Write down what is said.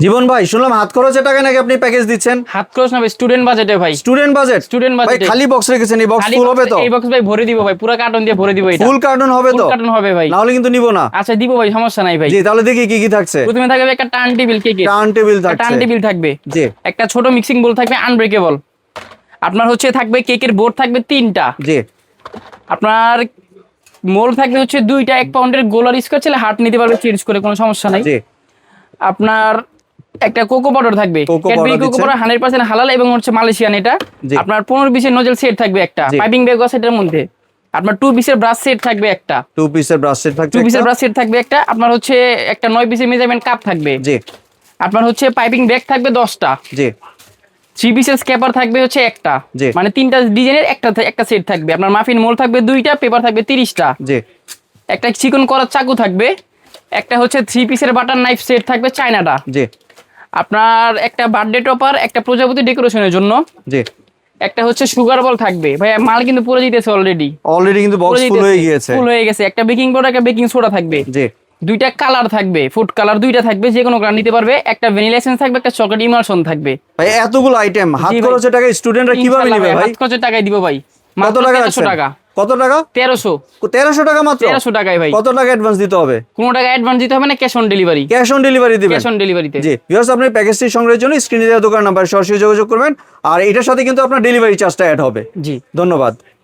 জীবন ভাই শুনলাম হাত খরচের টাকা নাকি আপনি প্যাকেজ দিচ্ছেন? হাত খরচ না ভাই, স্টুডেন্ট বাজেটে ভাই। Student budget? স্টুডেন্ট ভাই বাজেটে খালি বক্স রেখেছেন, এই বক্স ফুল হবে তো? এই বক্স ভাই ভরে দিব ভাই, পুরো কার্টন দিয়ে ভরে দিব। এটা ফুল কার্টন হবে তো? ফুল কার্টন হবে ভাই, না হলে কিন্তু নিব না। আচ্ছা দিব ভাই, সমস্যা নাই ভাই। জি তাহলে দেখি কি কি থাকছে। প্রথমে থাকবে একটা টার্ন টেবিল, কেকের টার্ন টেবিল টার্ন থাকছে। টেবিল থাকবে। জি একটা ছোট মিক্সিং বোল থাকবে আনব্রেকেবল। আপনার হচ্ছে থাকবে কেকের বোর্ড থাকবে 3টা। জি আপনার মোল থাকবে হচ্ছে 2টা 1 পাউন্ডের গোলার স্কোয়ার, ছেলে হার্ট নিতে পারবে চেঞ্জ করে, কোনো সমস্যা নাই। জি আপনার একটা কোকো পাউডার থাকবে, কোকো ক্যাডবেরি পাউডার কোকো দিচ্ছেন। পাউডার 100% হালাল এবং হচ্ছে মালয়েশিয়ান। এটা জি। আপনার 15-20 নজল সেট থাকবে একটা, জি। পাইপিং ব্যাগ আছে এটার মধ্যে। আপনার 2 পিসের ব্রাশ সেট থাকবে একটা, 2 পিসের ব্রাশ সেট থাকছে 2 পিসের একটা। ব্রাশ সেট থাকবে একটা। আপনার হচ্ছে একটা 9 পিসের মেজারমেন্ট কাপ থাকবে। জি আপনার হচ্ছে পাইপিং ব্যাগ থাকবে 10টা। জি 3 পিসের স্ক্যাপার থাকবে হচ্ছে একটা, জি। মানে 3টা ডিজাইনের একটা সেট থাকবে। আপনার মাফিন মোল থাকবে 2টা, পেপার থাকবে 30টা। জি একটা চিকন করার চাকু থাকবে। একটা হচ্ছে 3 পিসের বাটার নাইফ সেট থাকবে চায়নাটা। জি আপনার একটা বার্থডে টপার, একটা প্রজাপতি ডেকোরেশনের জন্য। জি। একটা হচ্ছে সুগার বল থাকবে ভাই, মাল কিন্তু পুরো জিতেছে অলরেডি। অলরেডি কিন্তু বক্স ফুল হয়ে গিয়েছে। ফুল হয়ে গেছে। একটা বেকিং পাউডার, একটা বেকিং সোডা থাকবে। জি 2টা কালার থাকবে, ফুড কালার 2টা থাকবে, যে কোনো কালার নিতে পারবে। একটা ভ্যানিলা এসেন্স থাকবে, একটা চকলেট ইমালশন থাকবে। ভাই এতগুলো আইটেম হাত জি ভাই। খরচের টাকা স্টুডেন্টরা কিভাবে ইনশাআল্লাহ নেবে ভাই? হাত খরচের টাকায় দিব ভাই। কত মাত্র টাকা 1300 রাখছেন? টাকা। কত টাকা? 1300 1300 টাকা মাত্র? 1300 টাকায় ভাই। কত টাকা অ্যাডভান্স দিতে হবে? কোনো টাকা অ্যাডভান্স দিতে হবে না, cash on delivery. Cash on delivery দিবেন? ক্যাশ অন ডেলিভারিতে। জি ভিউয়ার্স, আপনি প্যাকেজটি সংগ্রহের জন্য স্ক্রিনে দেওয়া দোকান নাম্বার সরাসরি যোগাযোগ করবেন, আর এটার সাথে কিন্তু আপনার ডেলিভারি চার্জটা অ্যাড হবে। জি ধন্যবাদ।